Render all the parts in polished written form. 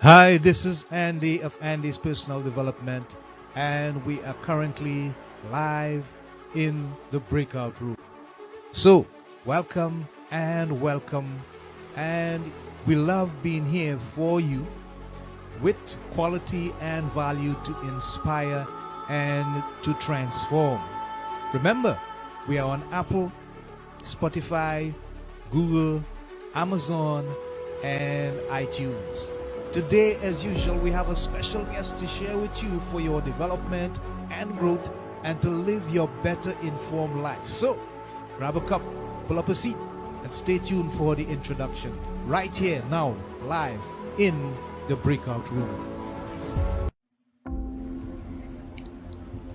Hi, this is Andy of Andy's Personal Development, and we are currently live in the breakout room. So, welcome and welcome, and we love being here for you with quality and value to inspire and to transform. Remember, we are on Apple, Spotify, Google, Amazon, and iTunes. Today, as usual, we have a special guest to share with you for your development and growth and to live your better informed life. So, grab a cup, pull up a seat, and stay tuned for the introduction. Right here, now, live in the breakout room.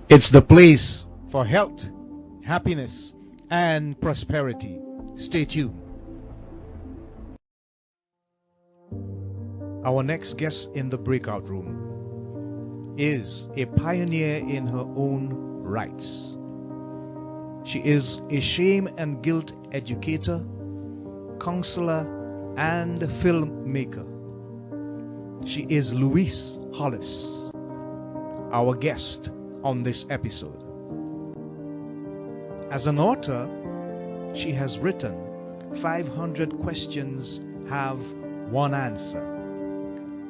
It's the place for health, happiness, and prosperity. Stay tuned. Our next guest in the breakout room is a pioneer in her own rights. She is a shame and guilt educator, counselor, and filmmaker. She is Louise Hollis, our guest on this episode. As an author, she has written 500 questions have one answer,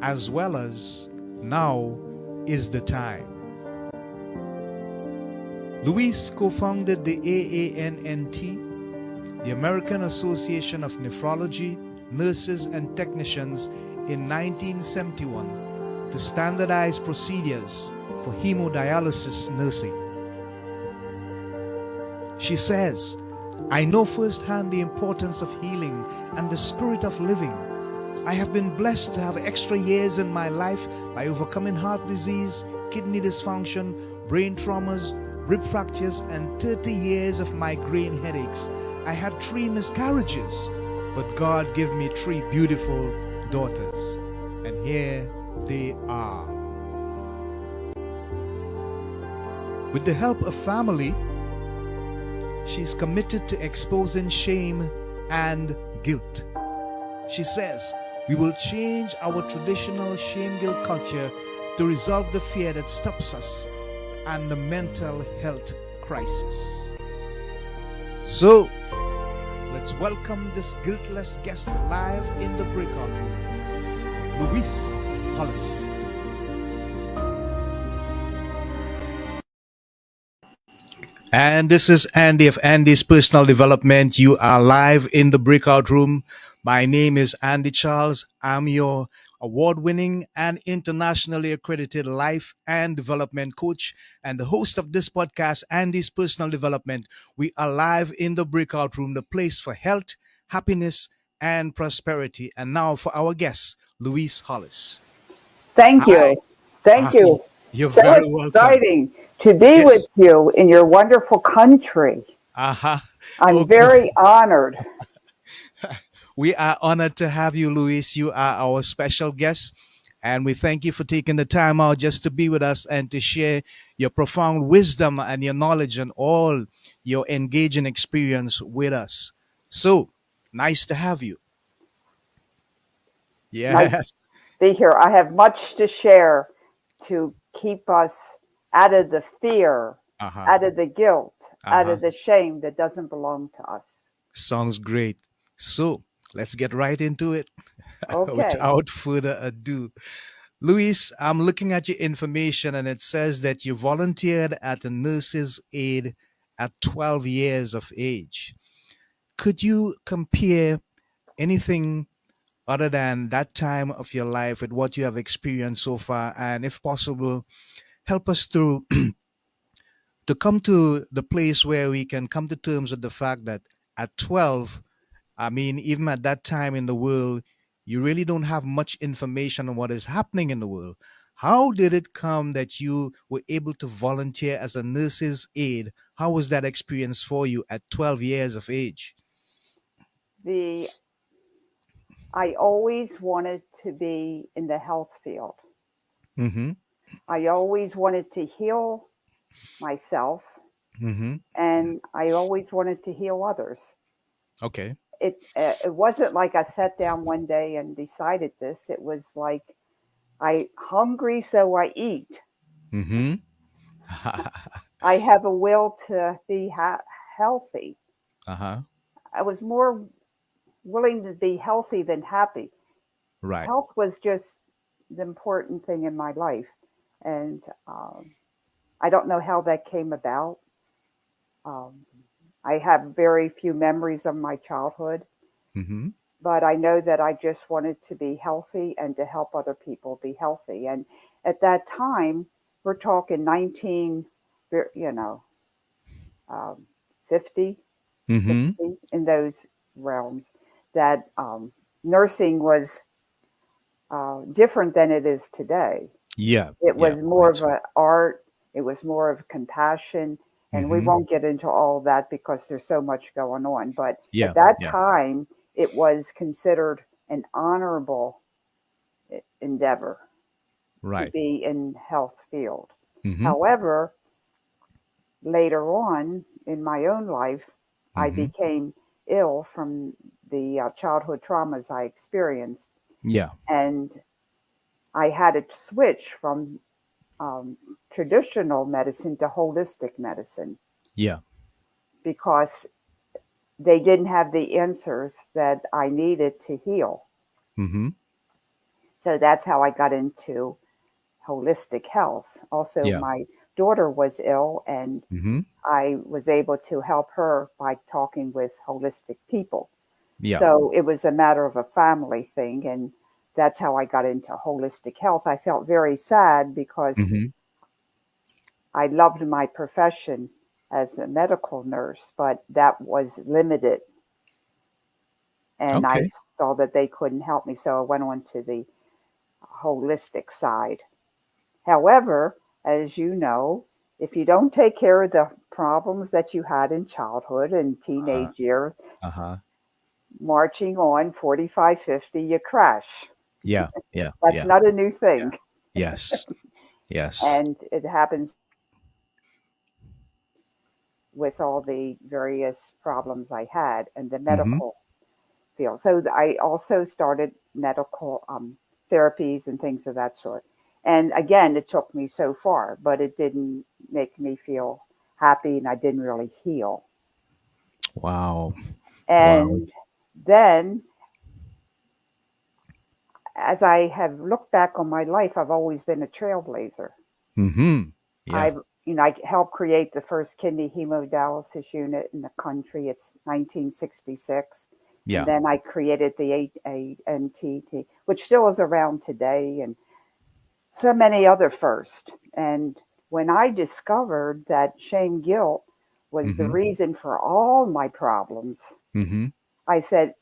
as well as Now is the Time. Louise co-founded the AANNT, the American Association of Nephrology, Nurses and Technicians, in 1971 to standardize procedures for hemodialysis nursing. She says, I know firsthand the importance of healing and the spirit of living. I have been blessed to have extra years in my life by overcoming heart disease, kidney dysfunction, brain traumas, rib fractures, and 30 years of migraine headaches. I had 3 miscarriages, but God gave me 3 beautiful daughters. And here they are. With the help of family, she's committed to exposing shame and guilt. She says, we will change our traditional shame-guilt culture to resolve the fear that stops us and the mental health crisis. So, let's welcome this guiltless guest live in the breakout room, Louise Hollis. And this is Andy of Andy's Personal Development. You are live in the breakout room. My name is Andy Charles. I'm your award-winning and internationally accredited life and development coach and the host of this podcast, Andy's Personal Development. We are live in the breakout room, the place for health, happiness, and prosperity. And now for our guest, Louise Hollis. Thank Hi. you. Thank you. You're So very welcome. exciting to be with Yes. you in your wonderful country. Uh-huh. I'm Okay. very honored. We are honored to have you, Luis. You are our special guest. And we thank you for taking the time out just to be with us and to share your profound wisdom and your knowledge and all your engaging experience with us. So nice to have you. Nice Yes. to be here. I have much to share to keep us out of the fear, Uh huh. out of the guilt, Uh out huh. of the shame that doesn't belong to us. Sounds great. So let's get right into it Okay. without further ado. Luis, I'm looking at your information and it says that you volunteered at a nurse's aid at 12 years of age. Could you compare anything other than that time of your life with what you have experienced so far? And if possible, help us to come to the place where we can come to terms with the fact that at 12, I mean, even at that time in the world, you really don't have much information on what is happening in the world. How did it come that you were able to volunteer as a nurse's aide? How was that experience for you at 12 years of age? The I always wanted to be in the health field. Mm-hmm. I always wanted to heal myself Mm-hmm. and I always wanted to heal others. Okay. It wasn't like I sat down one day and decided this. It was like I hungry, so I eat. Mm-hmm. I have a will to be healthy. Uh-huh. I was more willing to be healthy than happy. Right. Health was just the important thing in my life. And I don't know how that came about. Um, I have very few memories of my childhood, Mm-hmm. but I know that I just wanted to be healthy and to help other people be healthy. And at that time, we're talking 19, you know, um, 50, Mm-hmm. 60, in those realms, that nursing was different than it is today. Yeah. It Yeah. was more Right. of an art, it was more of compassion, and we Mm-hmm. won't get into all that because there's so much going on. But at Yeah. that Yeah. time, it was considered an honorable endeavor to Right. be in health field. Mm-hmm. However, later on in my own life, I Mm-hmm. became ill from the childhood traumas I experienced, Yeah. and I had to switch from um, traditional medicine to holistic medicine Yeah. because they didn't have the answers that I needed to heal. Mm-hmm. So that's how I got into holistic health. Also, Yeah. my daughter was ill, and Mm-hmm. I was able to help her by talking with holistic people. Yeah. So it was a matter of a family thing, and that's how I got into holistic health. I felt very sad because Mm-hmm. I loved my profession as a medical nurse, but that was limited, and I Okay. saw that they couldn't help me, so I went on to the holistic side. However, as you know, if you don't take care of the problems that you had in childhood and Uh-huh. teenage years, Uh-huh. marching on 45, 50, you crash. Yeah. Yeah. That's Yeah. not a new Yeah. thing. Yes. Yes. And it happens with all the various problems I had in the Mm-hmm. medical field. So I also started medical therapies and things of that sort. And again, it took me so far, but it didn't make me feel happy, and I didn't really heal. Wow. Wow. And then, as I have looked back on my life, I've always been a trailblazer. Mm-hmm. Yeah. I've, I helped create the first kidney hemodialysis unit in the country. It's 1966. And Yeah. then I created the ANTT, which still is around today, and so many other firsts. And when I discovered that shame guilt was the Mm-hmm. reason for all my problems, Mm-hmm. I said,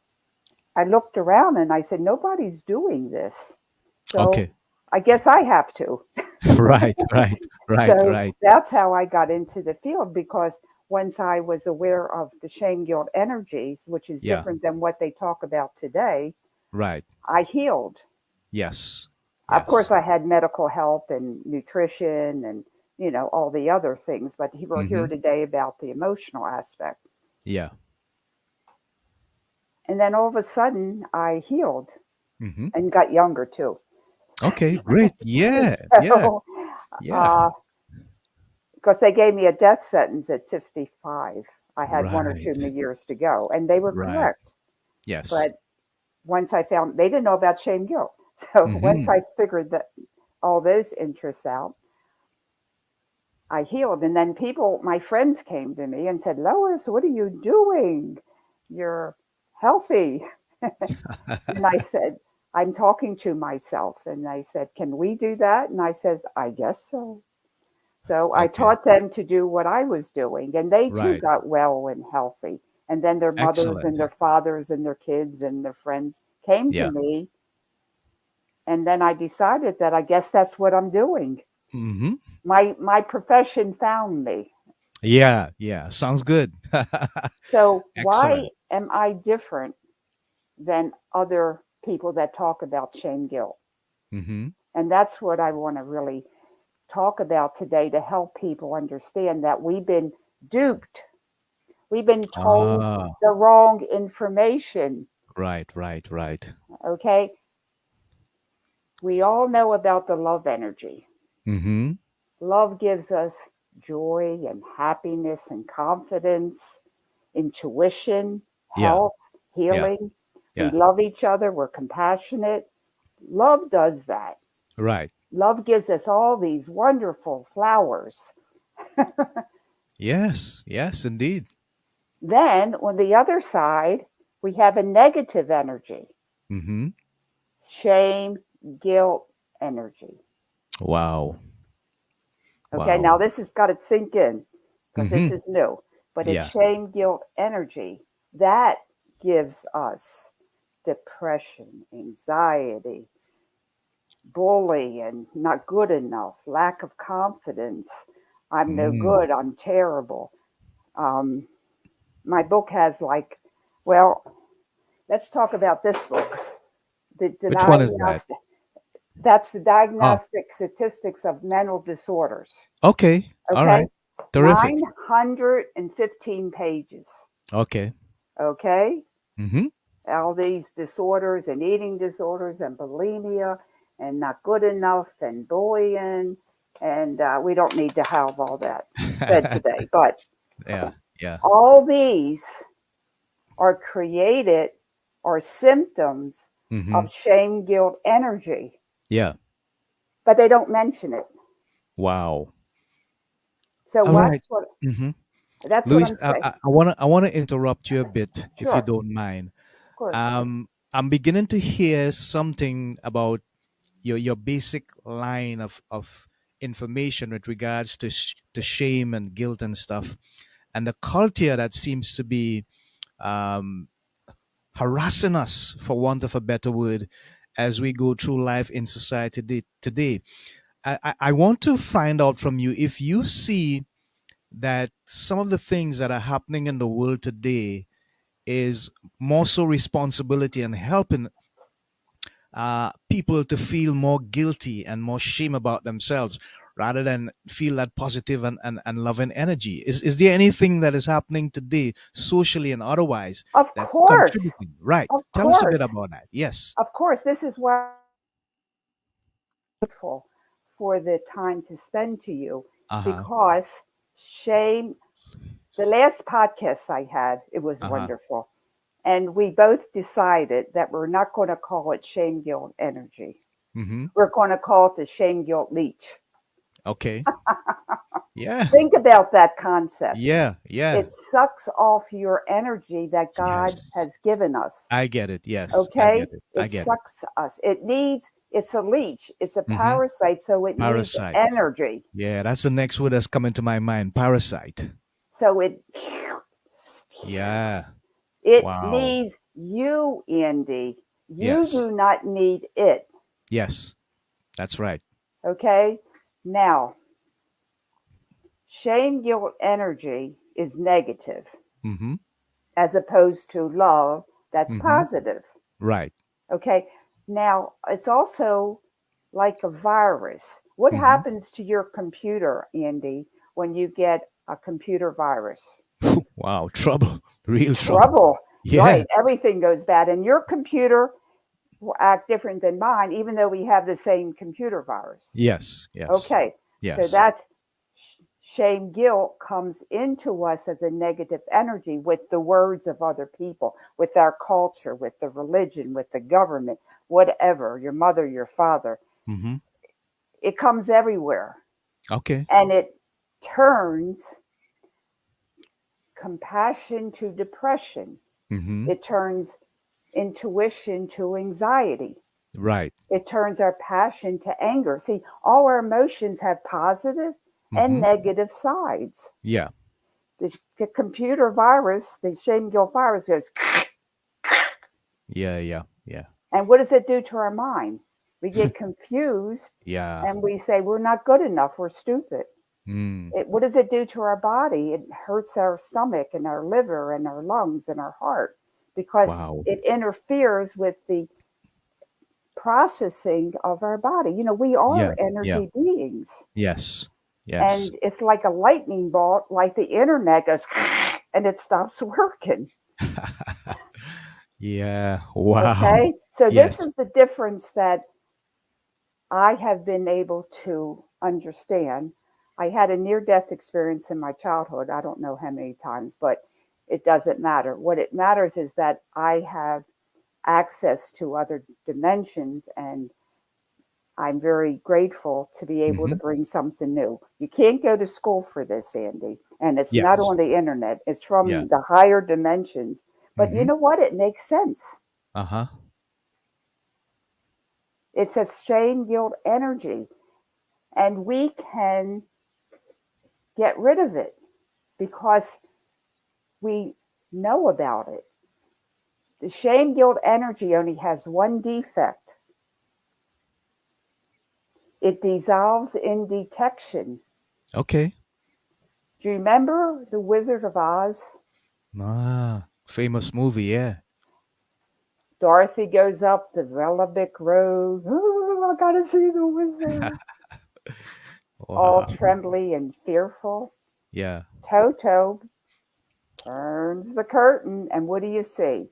I looked around and I said, nobody's doing this. So Okay. I guess I have to. Right. Right. Right. So Right. that's how I got into the field, because once I was aware of the shame guilt energies, which is Yeah. different than what they talk about today, Right. I healed. Yes. Of course, Yes. I had medical help and nutrition and, all the other things, but we're Mm-hmm. here today about the emotional aspect. Yeah. And then all of a sudden, I healed Mm-hmm. and got younger too. Okay. Great. Yeah. Yeah. So, Yeah. uh, because they gave me a death sentence at 55. I had one or two Right. more years to go, and they were Right. correct. Yes. But once I found, they didn't know about shame guilt. So once Mm-hmm. I figured that all those interests out, I healed. And then my friends came to me and said, Lois, what are you doing? You're healthy. And I said, I'm talking to myself. And I said, can we do that? And I says, I guess so. So I Okay. taught them to do what I was doing, and they too Right. got well and healthy. And then their mothers and Excellent. their fathers and their kids and their friends came to Yeah. me, and then I decided that I guess that's what I'm doing. Mm-hmm. My profession found me. Yeah. Yeah. Sounds good. So why Excellent. am I different than other people that talk about shame guilt? Mm-hmm. And that's what I want to really talk about today, to help people understand that we've been duped. We've been told Ah. the wrong information. Right. Right. Right. Okay. We all know about the love energy. Mm-hmm. Love gives us joy and happiness and confidence, intuition, Yeah. health, Yeah. healing. We Yeah. love each other. We're compassionate. Love does that. Right. Love gives us all these wonderful flowers. Yes. Yes, indeed. Then on the other side, we have a negative energy, Mm-hmm. shame, guilt energy. Wow. Okay, now Wow. this has got to sink in because this Mm-hmm. is new. But it's Yeah. shame, guilt energy that gives us depression, anxiety, bullying, not good enough, lack of confidence. I'm no Mm. good. I'm terrible. Um, my book has like, well, let's talk about this book. The Which one is that? diagnostic. That's the Oh, diagnostic statistics of mental disorders. okay. All Okay, right. Terrific. 915 pages. Okay. Okay, Mm-hmm. all these disorders and eating disorders and bulimia and not good enough and bullying. And we don't need to have all that said today. But Yeah. Yeah. all these are created or symptoms Mm-hmm. of shame, guilt, energy, Yeah. but they don't mention it. Wow. So All right. Mm-hmm. that's what Luis, I'm saying. I wanna interrupt you a bit if you Sure, don't mind. of course. I'm beginning to hear something about your basic line of information with regards to to shame and guilt and stuff, and the culture that seems to be um, harassing us, for want of a better word, as we go through life in society today. I want to find out from you if you see that some of the things that are happening in the world today is more so responsibility and helping people to feel more guilty and more shame about themselves rather than feel that positive and loving energy. Is there anything that is happening today, socially and otherwise, Of that's course, contributing? Right. of Tell us a bit course, about that. Yes. of course. This is why I'm grateful for the time to spend to you Uh huh. because shame, the last podcast I had, it was Uh huh. wonderful. And we both decided that we're not going to call it shame, guilt, energy. Mm-hmm. We're going to call it the shame, guilt, leech. Okay. Yeah. Think about that concept. Yeah. Yeah. It sucks off your energy that God Yes. has given us. I get it. Yes. I get Okay? it. I It get it. sucks us. It's a leech, it's a Mm-hmm. parasite, so it needs Parasite. energy. Yeah, that's the next word that's coming to my mind. Parasite. So Yeah. it Wow. needs you, Andy. You Yes. do not need it. Yes. That's right. Okay? Now, shame, guilt, energy is negative Mm-hmm. as opposed to love that's Mm-hmm. positive. Right. Okay? Now, it's also like a virus. What Mm-hmm. happens to your computer, Andy, when you get a computer virus? Wow. Trouble. Real trouble. Trouble, Yeah. right? Everything goes bad. And your computer will act different than mine, even though we have the same computer virus. Yes. Yes. Okay, so Yes. that's shame, guilt comes into us as a negative energy with the words of other people, with our culture, with the religion, with the government, whatever, your mother, your father. Mm-hmm. It comes everywhere Okay. and it turns compassion to depression. Mm-hmm. It turns intuition to anxiety. Right. It turns our passion to anger. See, all our emotions have positive and Mm-hmm. negative sides. Yeah. The computer virus, the shame guilt virus goes, Yeah. Yeah. Yeah. and what does it do to our mind? We get confused Yeah. and we say we're not good enough, we're stupid. Mm. What does it do to our body? It hurts our stomach and our liver and our lungs and our heart because Wow. it interferes with the processing of our body. You know, we Yeah. are Yeah. energy beings. Yes. Yes. And it's like a lightning bolt, like the internet goes and it stops working. Yeah. Wow. Okay. So this Yes. is the difference that I have been able to understand. I had a near death experience in my childhood. I don't know how many times, but it doesn't matter. What it matters is that I have access to other dimensions, and I'm very grateful to be able to Hmm. bring something new. You can't go to school for this, Andy, and it's not Yes. on the internet. It's Yeah. from the higher dimensions. But you Hmm. know what? It makes sense. Uh-huh. It's a shame guilt energy, and we can get rid of it because we know about it. The shame guilt energy only has one defect: it dissolves in detection. Okay. Do you remember The Wizard of Oz? Ah, famous movie, yeah. Dorothy goes up the Velvet Road. Oh, I gotta see the wizard. All Wow. trembly and fearful. Yeah. Toto turns the curtain, and what do you see?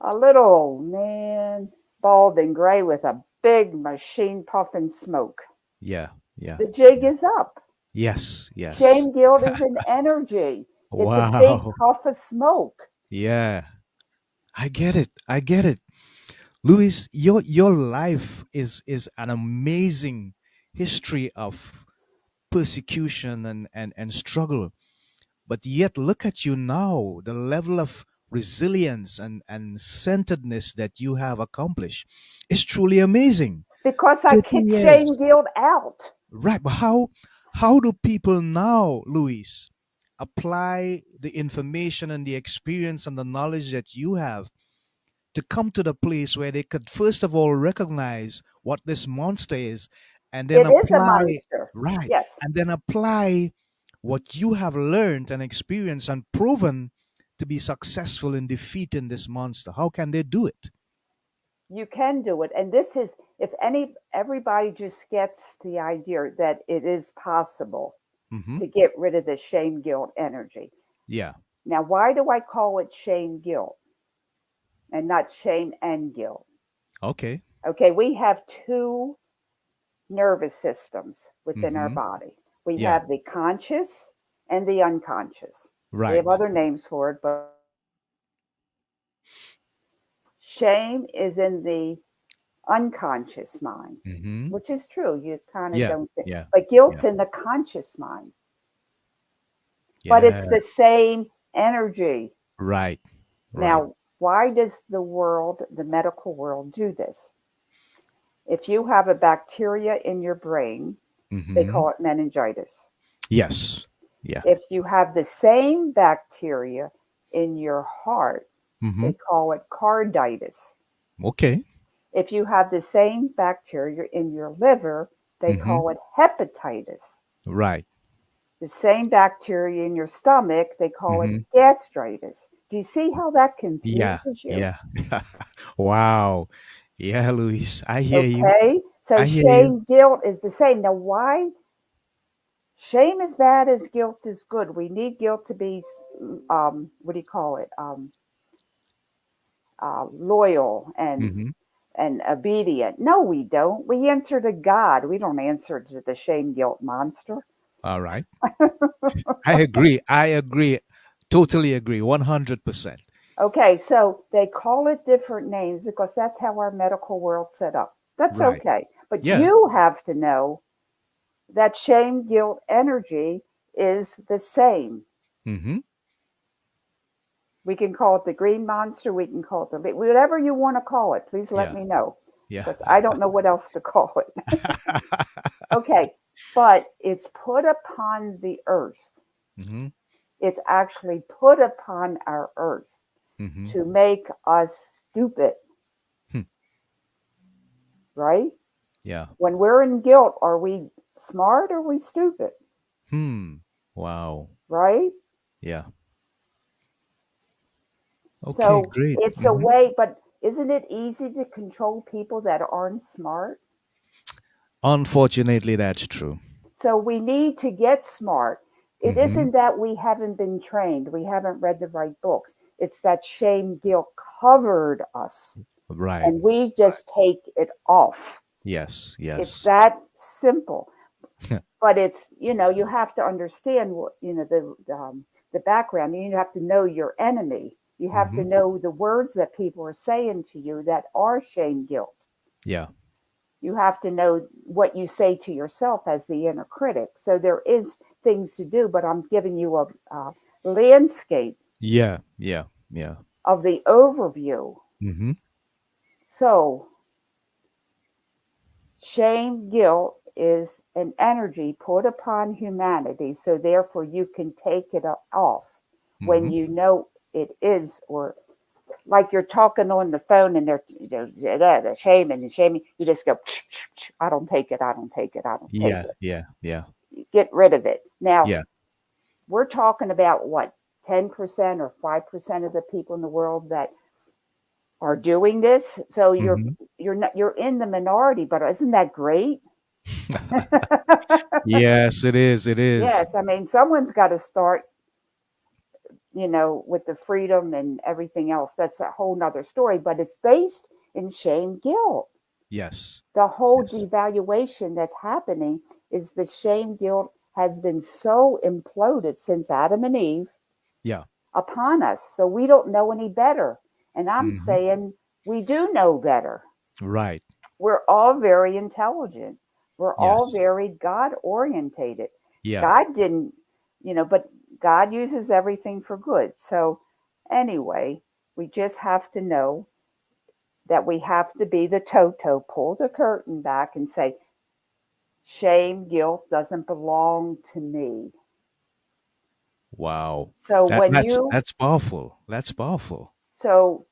A little old man, bald and gray, with a big machine puffing smoke. Yeah. Yeah. The jig Yeah. is up. Yes. Yes. Shame guilt is an energy. It's a big Wow. puff of smoke. Yeah. I get it. I get it. Louis, your life is an amazing history of persecution and struggle. But yet look at you now, the level of resilience and centeredness that you have accomplished is truly amazing. Because I 30 kick shame years. guilt out. Right, but how do people now, Luis, apply the information and the experience and the knowledge that you have to come to the place where they could first of all recognize what this monster is and then It is a apply, monster. right, Yes. and then apply what you have learned and experienced and proven to be successful in defeating this monster? How can they do it? You can do it. And this is, if any, everybody just gets the idea that it is possible Mm-hmm. to get rid of the shame guilt energy. Yeah. Now, why do I call it shame guilt and not shame and guilt? Okay. Okay, we have two nervous systems within our Mm-hmm. body. We Yeah. have the conscious and the unconscious. We have Right. other names for it, but shame is in the unconscious mind, Mm-hmm. which is true. You kind of Yeah. don't think, Yeah. but Yeah. guilt's in the conscious mind. But Yeah. it's the same energy. Right. Right. Now, why does the world, the medical world, do this? If you have a bacteria in your brain, they Mm-hmm. call it meningitis. Yes. Yeah. If you have the same bacteria in your heart, Mm-hmm. they call it carditis. Okay. If you have the same bacteria in your liver, they Mm-hmm. call it hepatitis. Right. The same bacteria in your stomach, they call it Mm-hmm. gastritis. Do you see how that Yeah. confuses you? Yeah. Wow. Yeah, Luis. I hear you. Okay, so I hear you. shame, guilt is the same. Now, why? Shame is bad as guilt is good. We need guilt to be, what do you call it? Loyal Mm-hmm. and obedient. No, we don't. We answer to God. We don't answer to the shame guilt monster. All right. I agree. I agree. Totally agree. 100%. Okay, so they call it different names because that's how our medical world set up. That's Right. okay. But Yeah. you have to know that shame guilt energy is the same. Mm-hmm. We can call it the green monster, we can call it the whatever you want to call it. Please let Yeah. me know Yeah. because I don't know what else to call it. Okay, but it's put upon the earth. Mm-hmm. It's actually put upon our earth Mm-hmm. to make us stupid, Hmm. right? Yeah. When we're in guilt, are we smart or are we stupid? Hmm. Wow. Right? Yeah. Okay, So great. it's a Mm-hmm. way, but isn't it easy to control people that aren't smart? Unfortunately, that's true. So we need to get smart. It Mm-hmm. isn't that we haven't been trained, we haven't read the right books. It's that shame guilt covered us Right. and we just take it off. Yes. It's Yes. that simple. But it's, you have to understand what, the background. You have to know your enemy. You have to Mm-hmm. know the words that people are saying to you that are shame guilt. Yeah. You have to know what you say to yourself as the inner critic. So there is things to do, but I'm giving you a landscape Yeah. Yeah. Yeah. of the overview. Mm-hmm. So shame guilt is an energy put upon humanity, so therefore you can take it off when Mm-hmm. you know it is, or like you're talking on the phone and they're shaming and shaming, you just go, I don't take it, I don't take it, I don't take Yeah. it. Yeah. Yeah. Get rid of it. Now, Yeah. we're talking about what, 10% or 5% of the people in the world that are doing this. So Mm-hmm. you're in the minority, but isn't that great? Yes, it is. It is. Yes, I mean, someone's got to start, with the freedom and everything else. That's a whole nother story, but it's based in shame guilt. Yes. The whole Yes. devaluation that's happening is the shame guilt has been so imploded since Adam and Eve Yeah. upon us. So we don't know any better. And I'm Mm-hmm. saying we do know better. Right. We're all very intelligent. We're all Yes. very God orientated. Yeah. God didn't, but God uses everything for good. So, anyway, we just have to know that we have to be the Toto, pull the curtain back and say, shame, guilt doesn't belong to me. Wow. So, That when that's you, that's powerful. That's powerful. so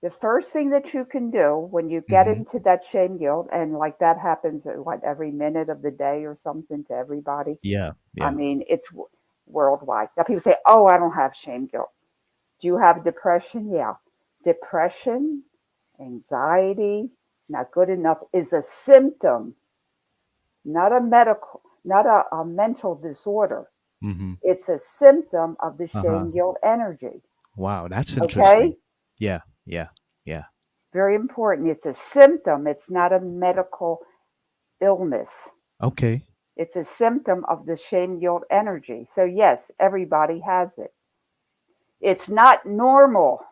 the first thing that you can do when you get Mm-hmm. into that shame guilt, and like that happens at what, every minute of the day or something to everybody. Yeah. I Yeah. mean, it's worldwide. Now people say, "Oh, I don't have shame guilt." Do you have depression? Yeah, depression, anxiety, not good enough is a symptom, not a mental disorder. Mm-hmm. It's a symptom of the Uh-huh. shame guilt energy. Wow, that's Okay, interesting. Yeah. Yeah. Yeah. very important. It's a symptom. It's not a medical illness. Okay. It's a symptom of the shame guilt energy. So, yes, everybody has it. It's not normal.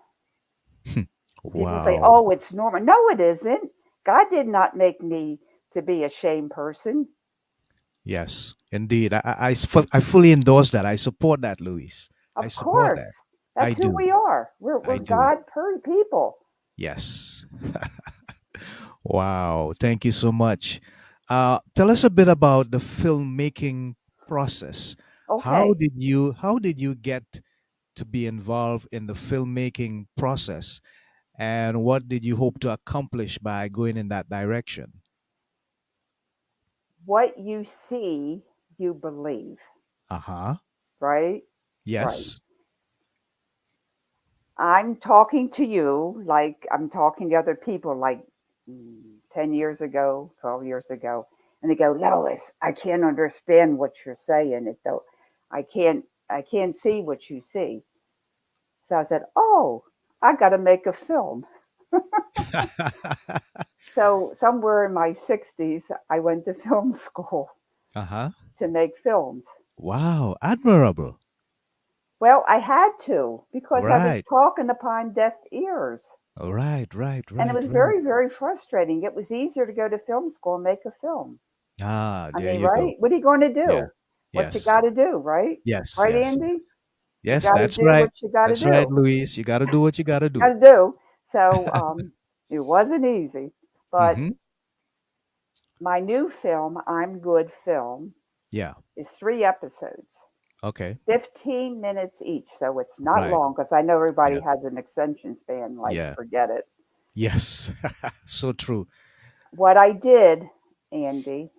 People say, Wow. oh, it's normal. No, it isn't. God did not make me to be a shame person. Yes, indeed. I fully endorse that. I support that, Luis. I Of support that. course. I That's who do. we are. We're I do. God people. Yes. Wow. Thank you so much. Tell us a bit about the filmmaking process. Okay. How did you get to be involved in the filmmaking process, and what did you hope to accomplish by going in that direction? What you see, you believe, Uh-huh. right? Right. Yes. I'm talking to you like I'm talking to other people like 10 years ago, 12 years ago. And they go, Lois, I can't understand what you're saying. It though I can't see what you see. So I said, oh, I got to make a film. So somewhere in my 60s, I went to film school Uh-huh. to make films. Wow, admirable. Well, I had to because I was Right. talking upon deaf ears. Right, right, And it right, was right. very, very frustrating. It was easier to go to film school and make a film. Ah, I there mean, you go. right? What are you going to Yeah. do? What you Yes. got to do, right? Yes, Right, yes. Andy? You Yes, got to that's do right. what you got to That's right, do. Luis. You got to do what you got to Got do. to do. So it wasn't easy. But Mhm. my new film, I'm Good Film, Yeah. is 3 episodes, Okay. 15 minutes each. So it's not Right. long because I know everybody Yeah. has an extension span, like, Yeah. forget it. Yes. So true. What I did, Andy,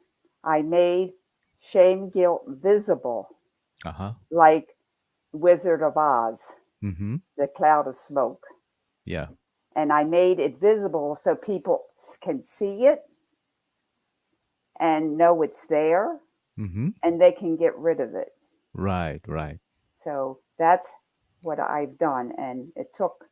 I made shame guilt visible, Uh-huh. like Wizard of Oz, Mhm. the cloud of smoke. Yeah. And I made it visible so people can see it and know it's there Mhm. and they can get rid of it. Right, right. So that's what I've done. And it took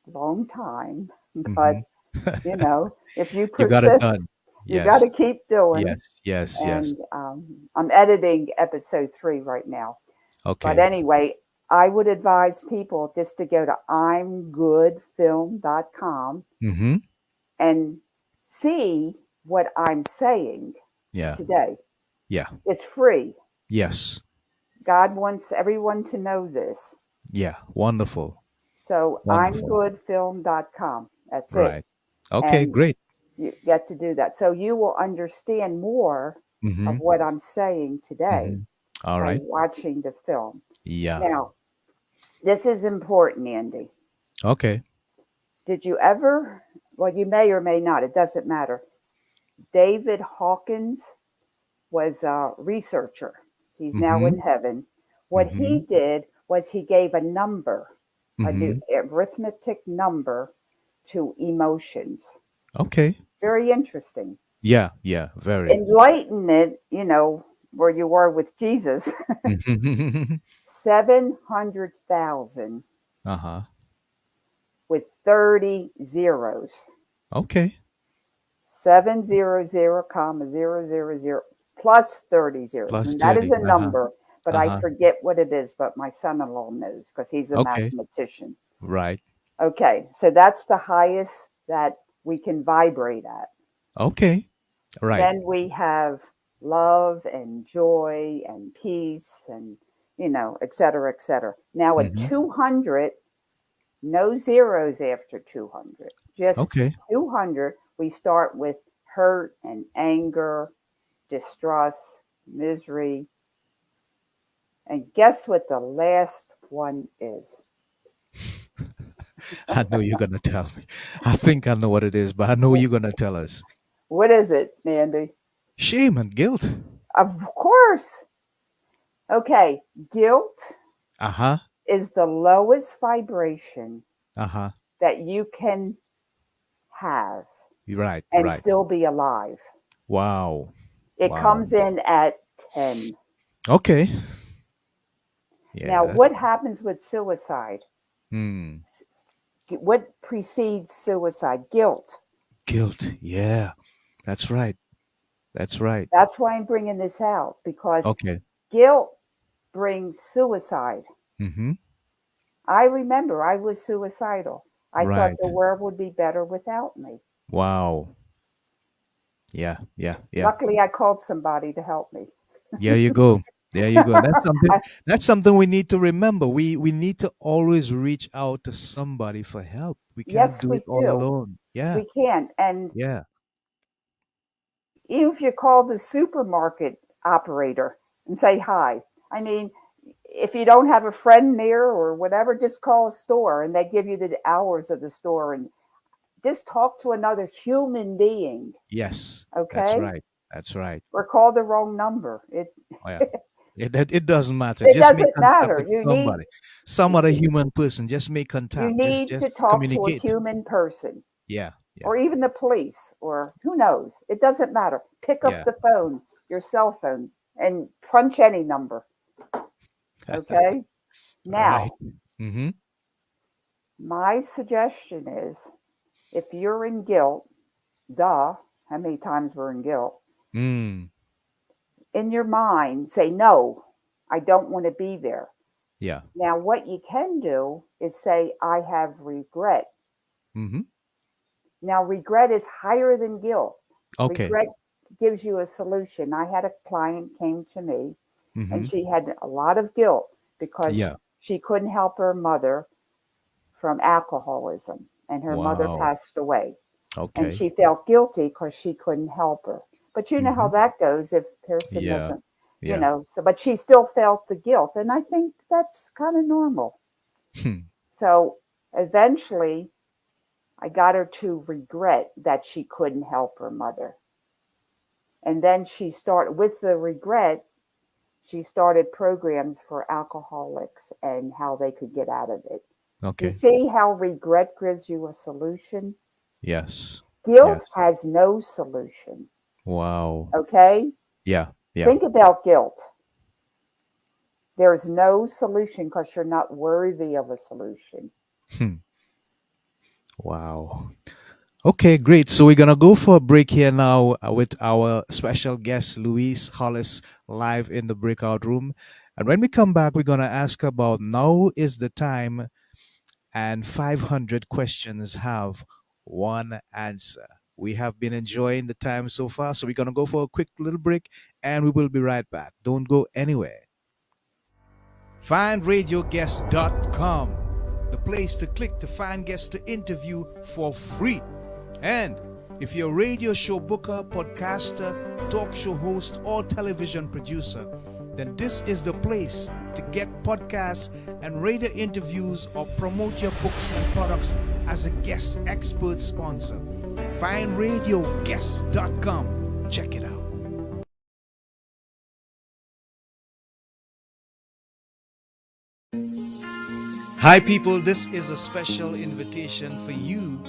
a long time, but Mhm. if you You got it persist, done. You got Yes. to keep doing. Yes. Yes. Yes. And I'm editing episode 3 right now. But Okay. anyway, I would advise people just to go to imgoodfilm.com Mm-hmm. and see what I'm saying Yeah. today. Yeah. It's free. Yes. God wants everyone to know this. Yeah. Wonderful. So Wonderful. imgoodfilm.com. That's it. Right. Okay. And Great. you get to do that. So you will understand more Mm-hmm. of what I'm saying today Mm-hmm. All by right. watching the film. Yeah. Now, this is important, Andy. Okay. Did you ever, well, you may or may not, it doesn't matter. David Hawkins was a researcher. He's now Mm-hmm. in heaven. What he Mm-hmm. did was he gave a number, a new Mm-hmm. arithmetic number to emotions. Okay. Very interesting. Yeah. Yeah. Very. Enlighten it, where you were with Jesus, Mm-hmm. 700,000 Uh-huh. with 30 zeros. Okay. 700, comma, 000 plus 30 zeros. Plus And that is 30. a Uh-huh. number, but I Uh-huh. forget what it is, but my son in law knows because he's a Okay. mathematician. Right. Okay, so that's the highest that we can vibrate at. Okay. Right. Then we have love and joy and peace and, et cetera, et cetera. Now at Mm-hmm. 200, no zeros after 200, just Okay. 200, we start with hurt and anger, distrust, misery. And guess what the last one is? I know you're gonna tell me. I think I know what it is, but I know you're gonna tell us. What is it, Mandy? Shame and guilt. Of course. Okay, guilt Uh-huh. is the lowest vibration Uh-huh. that you can have Right, and right. still be alive. Wow. It Wow. comes in at 10. Okay. Yeah, Now, that's what happens with suicide? hmm. What precedes suicide? Guilt. Guilt. Yeah. That's right. That's right. That's why I'm bringing this out because Okay. guilt brings suicide. Mm-hmm. I remember I was suicidal. I thought Right. the world would be better without me. Wow. Yeah, yeah, yeah. Luckily, I called somebody to help me. There you go. There you go. That's something we need to remember. We need to always reach out to somebody for help. We can't Yes, do it we all do. alone. Yeah. We can. And Yeah. even if you call the supermarket operator and say hi, I mean, if you don't have a friend near or whatever, just call a store and they give you the hours of the store and just talk to another human being, Yes. That's okay? right. That's right. Or call the wrong number. Oh, yeah. It doesn't matter. It Just make doesn't contact matter. with somebody. Some other human person. Just make You contact. Just need to just talk to a communicate. human person Yeah. Yeah. or even the police or who knows. It doesn't matter. Pick up Yeah. the phone, your cell phone, and punch any number, okay? Right. Now, Mm-hmm. my suggestion is if you're in guilt, duh, how many times we're in guilt, Mm. in your mind, say, no, I don't want to be there. Yeah. Now, what you can do is say, I have regret. Mm-hmm. Now, regret is higher than guilt. Okay. Regret gives you a solution. I had a client came to me and Mm-hmm. she had a lot of guilt because Yeah. she couldn't help her mother from alcoholism and her mother Wow. passed away. And Okay. she felt guilty because she couldn't help her. But you know how Mm-hmm. that goes if a person Yeah. doesn't, Yeah. so but she still felt the guilt. And I think that's kind of normal. Hmm. So eventually I got her to regret that she couldn't help her mother. And then she started with the regret, she started programs for alcoholics and how they could get out of it. You Okay. see how regret gives you a solution? Yes. Guilt Yes. has no solution. Wow. Okay? Yeah. Yeah. Think about guilt. There's no solution because you're not worthy of a solution. Hmm. Wow. Okay, great. So we're gonna go for a break here now with our special guest Louise Hollis live in the breakout room. And when we come back, we're gonna ask about now is the time, and 500 questions have one answer. We have been enjoying the time so far, so we're gonna go for a quick little break, and we will be right back. Don't go anywhere. FindRadioGuest.com, the place to click to find guests to interview for free. And if you're a radio show booker, podcaster, talk show host, or television producer, then this is the place to get podcasts and radio interviews or promote your books and products as a guest expert sponsor. FindRadioGuest.com. Check it out. Hi, people. This is a special invitation for you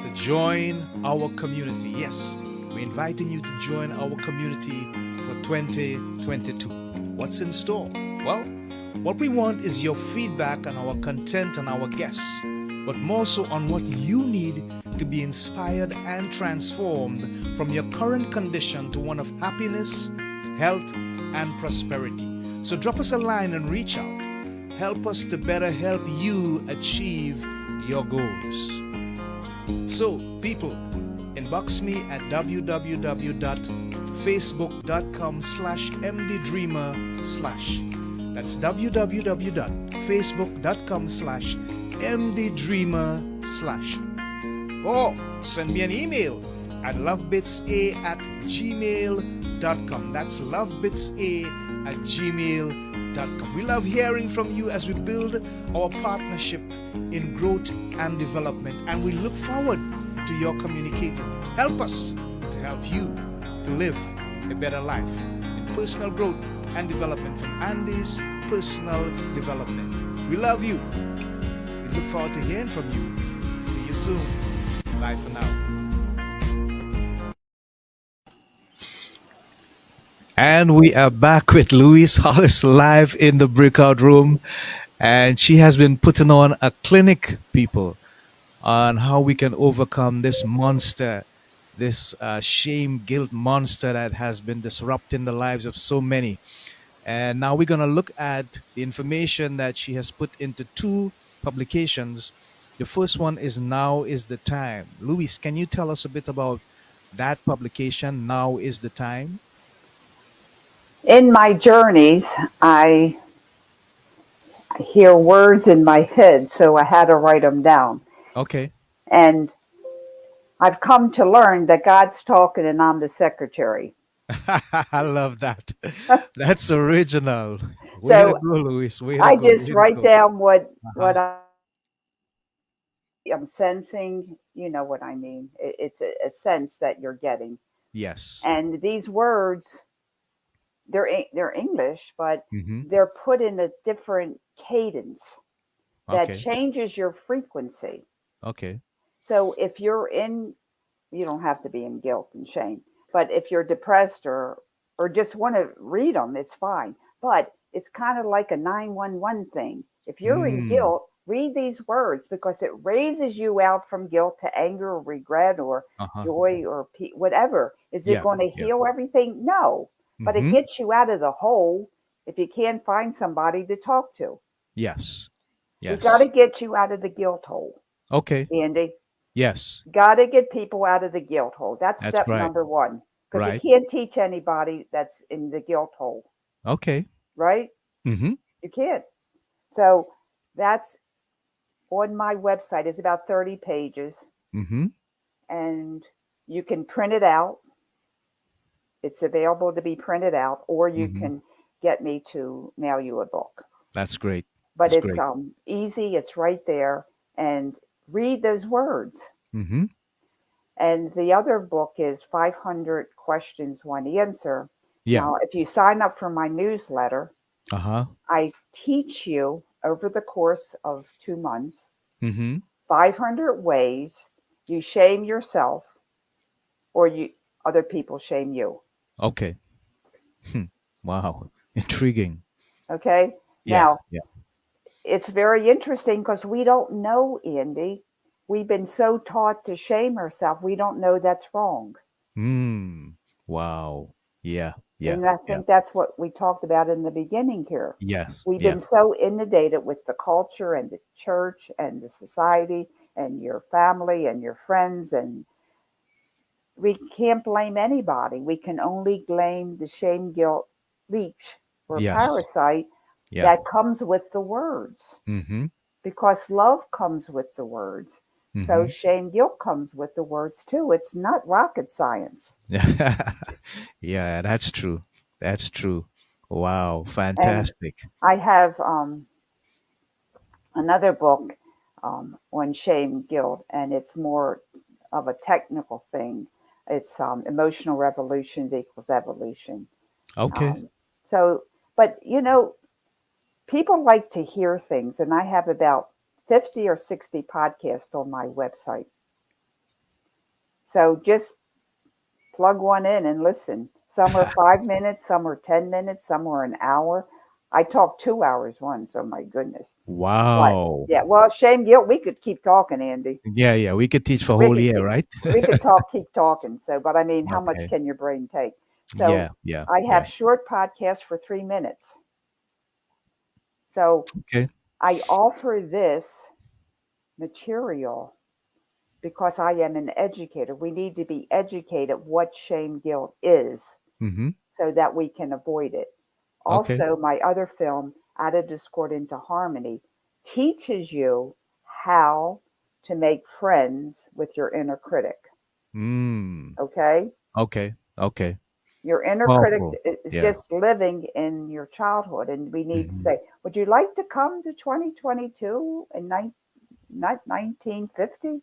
to join our community. Yes, we're inviting you to join our community for 2022. What's in store? Well, what we want is your feedback on our content and our guests, but more so on what you need to be inspired and transformed from your current condition to one of happiness, health, and prosperity. So drop us a line and reach out. Help us to better help you achieve your goals. So, people, inbox me at www.facebook.com/mddreamer/. That's www.facebook.com/mddreamer/. Or send me an email at lovebitsa@gmail.com. That's lovebitsa@gmail.com. We love hearing from you as we build our partnership in growth and development, and we look forward to your communicating. Help us to help you to live a better life in personal growth and development from Andy's Personal Development. We love you. We look forward to hearing from you. See you soon. Bye for now. And we are back with Louise Hollis live in the breakout room. And she has been putting on a clinic, people, on how we can overcome this monster, this shame, guilt monster that has been disrupting the lives of so many. And now we're going to look at the information that she has put into two publications. The first one is Now is the Time. Louise, can you tell us a bit about that publication, Now is the Time? In my journeys, I hear words in my head, so I had to write them down. Okay. And I've come to learn that God's talking and I'm the secretary. I love that. That's original. Way to So go, Louise. Way to I go. just Way to write go. down what Uh-huh. I'm sensing. You know what I mean. It's a sense that you're getting. Yes. And these words, they're English, but Mm-hmm. they're put in a different cadence that Okay. changes your frequency. Okay. So if you're in, you don't have to be in guilt and shame, but if you're depressed or just want to read them, it's fine. But it's kind of like a 911 thing. If you're in Mm. guilt, read these words because it raises you out from guilt to anger or regret or Uh-huh. joy or whatever. Is it Yeah. going to Yeah. heal everything? No, but it Mm-hmm. gets you out of the hole if you can't find somebody to talk to. Yes. We got to Yes. get you out of the guilt hole, Okay. Andy. Yes. Got to get people out of the guilt hole. That's That's step right. number one. Because you Right. can't teach anybody that's in the guilt hole, Okay. right? Mm-hmm. You can't. So that's on my website. It's about 30 pages, Mm-hmm. and you can print it out. It's available to be printed out, or you Mm-hmm. can get me to mail you a book. That's great. But That's it's great. easy. It's right there, and read those words. Mm-hmm. And the other book is 500 Questions, One Answer. Yeah. Now, if you sign up for my newsletter, Uh-huh. I teach you over the course of 2 months Mm-hmm. 500 ways you shame yourself or you other people shame you. Okay. Hmm. Wow. Intriguing. Okay? Yeah. Now, Yeah. it's very interesting because we don't know, Andy. we've been so taught to shame ourselves, we don't know that's wrong. Mm. Wow. Yeah. Yeah. And I Yeah. think that's what we talked about in the beginning here. Yes. We've Yeah. been so inundated with the culture and the church and the society and your family and your friends, and we can't blame anybody. We can only blame the shame guilt leech or Yes. parasite Yeah. that comes with the words, Mm-hmm. because love comes with the words. So Mm-hmm. shame guilt comes with the words too. It's not rocket science. Yeah, that's true. That's true. Wow. And Fantastic. I have another book on shame guilt, and it's more of a technical thing. It's Emotional Revolutions Equals Evolution. Okay. Um, so, but people like to hear things, and I have about 50 or 60 podcasts on my website. So just plug one in and listen. Some are 5 minutes, some are 10 minutes, some are an hour. I talked 2 hours once. Oh my goodness. But Wow. yeah, well, shame, guilt, we could keep talking, Andy. Yeah, yeah. We could teach for We whole could year, keep, right? we could talk, keep talking. So, but I mean, how much Okay. can your brain take? So Yeah, yeah, I yeah. have short podcasts for 3 minutes. So Okay. I offer this material because I am an educator. We need to be educated what shame guilt is Mm-hmm. so that we can avoid it. Okay. Also, my other film, Out of Discord into Harmony, teaches you how to make friends with your inner critic. Mm. Okay? Okay. Okay. Your inner critic Powerful. is Yeah. just living in your childhood, and we need to Mm-hmm. say, would you like to come to 2022 in 1950?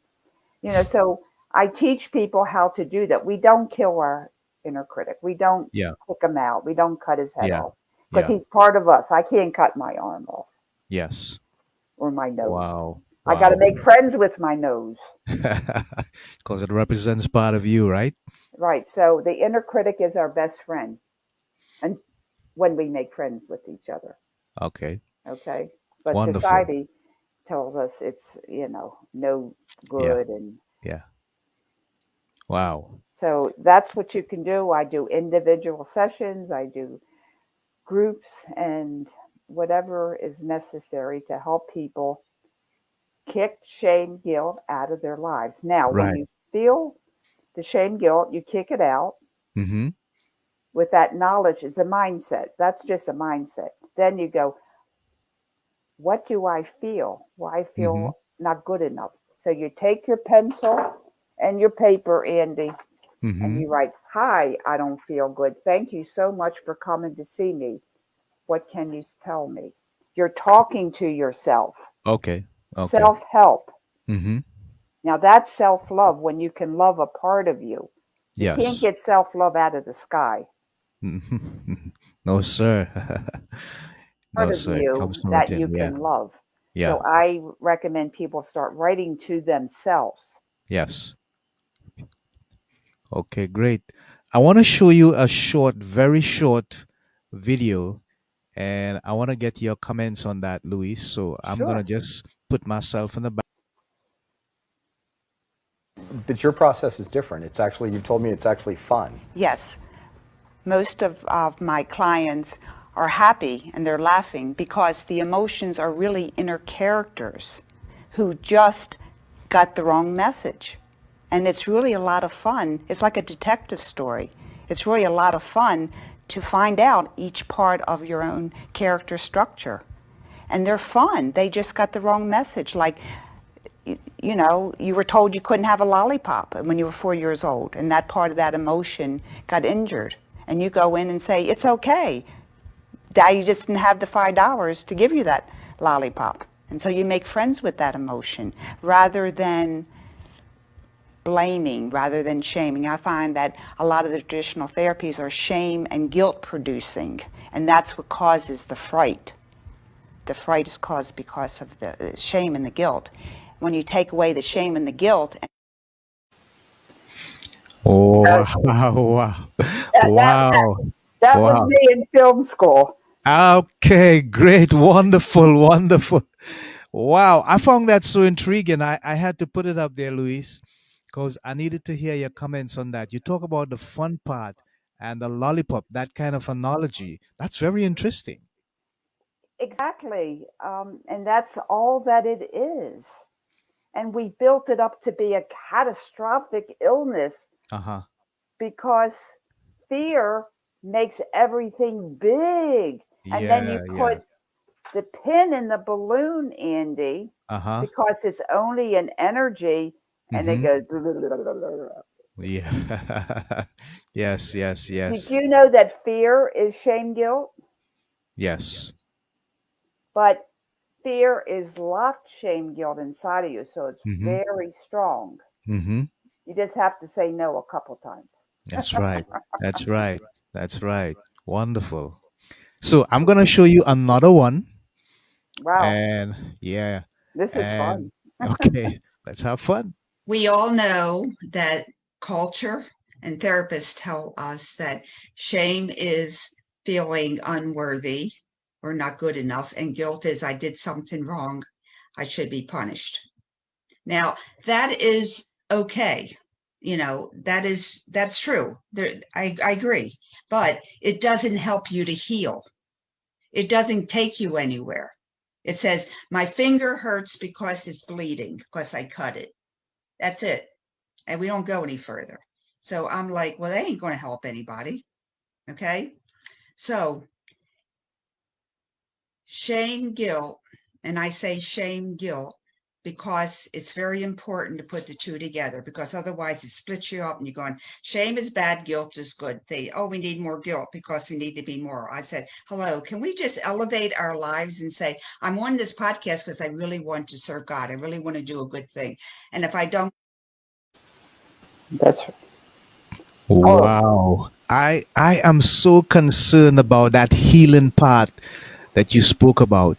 So I teach people how to do that. We don't kill our inner critic. We don't Yeah. kick him out. We don't cut his head Yeah. off because Yeah. he's part of us. I can't cut my arm off Yes. or my nose. Wow. I got to Wow. make friends with my nose. Because it represents part of you, right? Right. So the inner critic is our best friend. And when we make friends with each other. Okay. Okay. But Wonderful. society tells us it's, no Yeah. good. And Yeah. Wow. so that's what you can do. I do individual sessions, I do groups, and whatever is necessary to help people kick shame, guilt out of their lives. Now, when Right. you feel the shame, guilt, you kick it out Mm-hmm. with that knowledge is a mindset. That's just a mindset. Then you go, what do I feel? Well, I Mm-hmm. feel not good enough. So you take your pencil and your paper, Andy, and Mm-hmm. you write, hi, I don't feel good. Thank you so much for coming to see me. What can you tell me? You're talking to yourself. Okay. Okay. Self help. Mm-hmm. Now, that's self love when you can love a part of you. You can't Yes. get self love out of the sky. No, sir. Part No, of sir. It you comes from that you within. Yeah. can love. Yeah. So I recommend people start writing to themselves. Yes. Okay, great. I want to show you a short, very short video, and I want to get your comments on that, Luis. So I'm going to Sure. just put myself in the back. But your process is different. It's actually, you've told me it's actually fun. Yes. Most of my clients are happy and they're laughing because the emotions are really inner characters who just got the wrong message. And it's really a lot of fun. It's like a detective story. It's really a lot of fun to find out each part of your own character structure. And they're fun. They just got the wrong message. Like, you were told you couldn't have a lollipop when you were 4 years old, and that part of that emotion got injured. And you go in and say, it's okay. Daddy just didn't have the $5 to give you that lollipop. And so you make friends with that emotion rather than blaming, rather than shaming. I find that a lot of the traditional therapies are shame and guilt producing, and that's what causes the fright. The fright is caused because of the shame and the guilt. When you take away the shame and the guilt. Oh, Uh, wow. Wow. that, that, Wow. that was Wow. me in film school. Okay, great. Wonderful. Wonderful. Wow, I found that so intriguing. I had to put it up there, Luis, because I needed to hear your comments on that. You talk about the fun part and the lollipop, that kind of analogy. That's very interesting. Exactly. And that's all that it is. And we built it up to be a catastrophic illness Uh huh. because fear makes everything big. And then you Yeah, put yeah. the pin in the balloon, Andy, Uh huh. because it's only an energy and it Mm-hmm. goes. Yeah. Yes, yes, Did yes, you know that fear is shame guilt? yes. But fear is locked shame guilt inside of you, so it's Mm-hmm. very strong. Mm-hmm. You just have to say no a couple times. That's right. That's right. That's right. Wonderful. So I'm gonna show you another one, Wow, and yeah, this is and fun. okay, let's have fun. We all know that culture and therapists tell us that shame is feeling unworthy or not good enough, and guilt is I did something wrong, I should be punished. Now, that is okay. That's true. I agree. But it doesn't help you to heal. It doesn't take you anywhere. It says, my finger hurts because it's bleeding, because I cut it. That's it. And we don't go any further. So I'm like, well, they ain't going to help anybody. Okay. So shame, guilt, and I say shame, guilt, because it's very important to put the two together, because otherwise it splits you up and you're going, shame is bad, guilt is good. We need more guilt because we need to be more. I said, hello, can we just elevate our lives and say, I'm on this podcast because I really want to serve God. I really want to do a good thing. And if I don't, That's oh, Wow. I am so concerned about that healing part that you spoke about.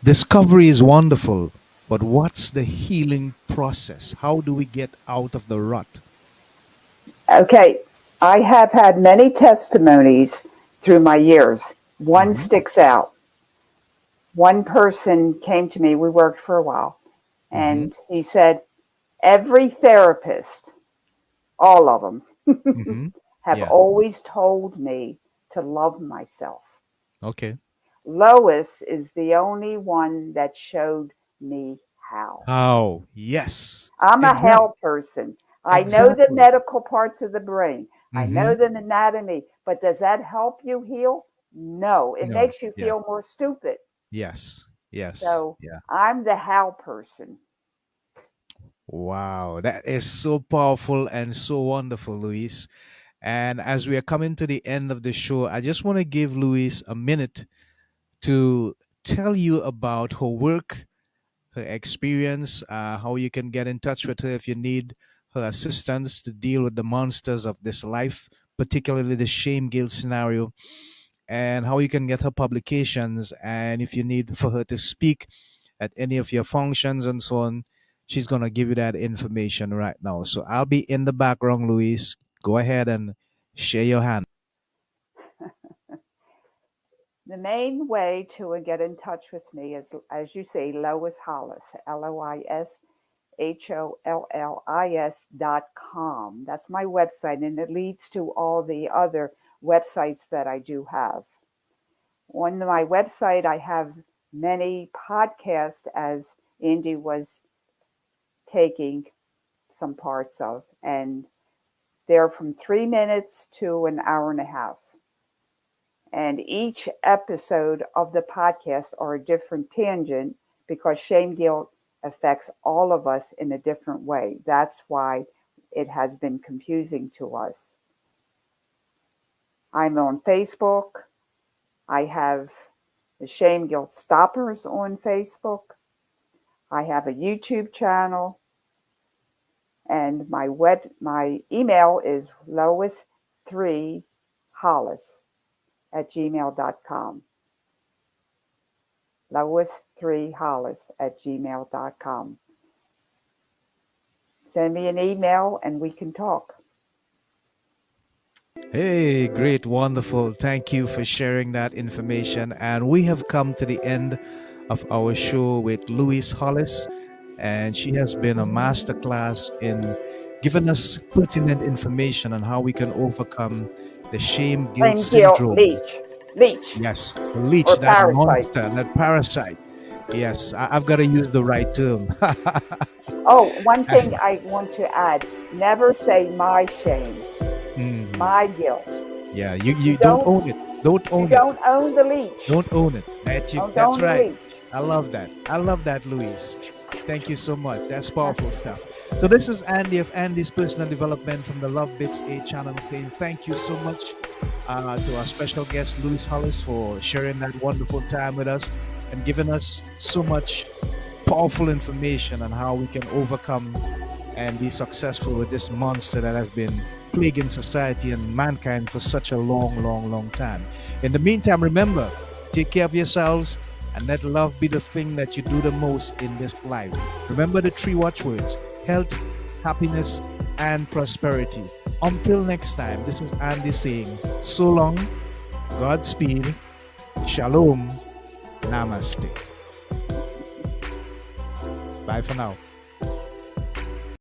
Discovery is wonderful, but what's the healing process? How do we get out of the rut? okay. I have had many testimonies through my years. One Mm-hmm. sticks out. One person came to me, we worked for a while, Mm-hmm. and he said, every therapist, all of them, Mm-hmm. have Yeah. always told me to love myself. Okay. Lois is the only one that showed me how. How? Yes. I'm a Exactly. hell person. I know the Exactly. medical parts of the brain. I Mm-hmm. know the anatomy, but does that help you heal? No, it No. makes you Yeah. feel more stupid. Yes. Yes. So Yeah. I'm the how person. Wow. That is so powerful and so wonderful, Luis. And as we are coming to the end of the show, I just want to give Luis a minute to tell you about her work, her experience, how you can get in touch with her if you need her assistance to deal with the monsters of this life, particularly the shame guilt scenario, and how you can get her publications. And if you need for her to speak at any of your functions and so on, she's going to give you that information right now. So I'll be in the background, Luis. Go ahead and share your hand. The main way to get in touch with me is, as you say, Lois Hollis, LoisHollis.com. That's my website, and it leads to all the other websites that I do have. On my website, I have many podcasts, as Andy was taking some parts of, and they're from 3 minutes to an hour and a half. And each episode of the podcast are a different tangent because shame guilt affects all of us in a different way. That's why it has been confusing to us. I'm on Facebook. I have the Shame Guilt Stoppers on Facebook. I have a YouTube channel, and my email is lois3hollis at gmail.com. Lois3hollis at gmail.com. Send me an email and we can talk. Hey, great, wonderful. Thank you for sharing that information. And we have come to the end of our show with Louise Hollis, and she has been a masterclass in giving us pertinent information on how we can overcome the shame guilt And guilt, syndrome. leech, Yes, the leech, or that parasite. monster, that parasite. Yes, I've got to use the right term. Oh, one thing I want to add, never say my shame, Mhm. my guilt. Yeah, You you don't don't own it. Don't you own it. don't own the leech. Don't own it. Don't That's own the right. leech. I love that. I love that, Louise. Thank you so much. That's powerful stuff. So this is Andy of Andy's Personal Development from the Love Bits A channel, saying thank you so much to our special guest, Louise Hollis, for sharing that wonderful time with us and giving us so much powerful information on how we can overcome and be successful with this monster that has been plaguing society and mankind for such a long time. In the meantime, remember, take care of yourselves and let love be the thing that you do the most in this life. Remember the three watchwords: health, happiness, and prosperity. Until next time, this is Andy saying so long, Godspeed, Shalom, Namaste. Bye for now.